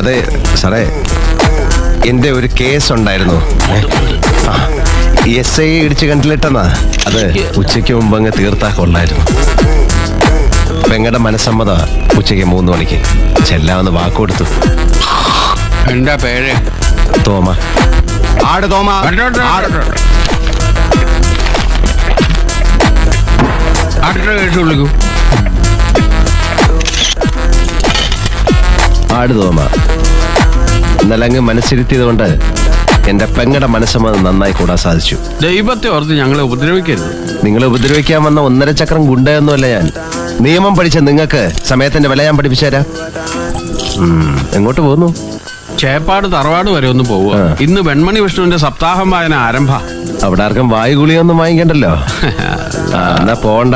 അതെ സാറേ, എൻ്റെ ഒരു കേസ് ഉണ്ടായിരുന്നു. SI ഇടിച്ച് കണ്ടിലിട്ടെന്നാ. അത് ഉച്ചയ്ക്ക് മുമ്പ് അങ്ങ് തീർത്താ കൊള്ളായിരുന്നു. പെങ്ങടെ മനസ്സമ്മത ഉച്ചയ്ക്ക് 3 മണിക്ക് ചെല്ലാമെന്ന് വാക്കുകൊടുത്തു. എന്താ പേര്? തോമ. ആട് തോമ. കേസ് വിളിക്കൂ. ആട് തോമ. ഇന്നലെ അങ്ങ് മനസ്സിരുത്തിയത് കൊണ്ട് എന്റെ പെങ്ങടെ മനസ്സമ്മതം നന്നായി കൂടാൻ സാധിച്ചു. ദൈവത്തെ ഓർത്ത് ഞങ്ങളെ ഉപദ്രവിക്കരുത്. നിങ്ങളെ ഉപദ്രവിക്കാൻ വന്ന 1.5 ചക്രം ഗുണ്ടയൊന്നുമല്ല ഞാൻ. നിയമം പഠിച്ച നിങ്ങൾക്ക് സമയത്തിന്റെ വില ഞാൻ പഠിപ്പിച്ചുതരാം. എങ്ങോട്ട് പോകുന്നു? ചേപ്പാട് തറവാട് വരെ ഒന്ന് പോവുക. ഇന്ന് വെൺമണി വിഷ്ണുവിന്റെ സപ്താഹം വായന ആരംഭ. അവിടെ ആർക്കും വായുഗുളിയൊന്നും വാങ്ങിക്കണ്ടല്ലോ. എന്നാ പോണ്ട.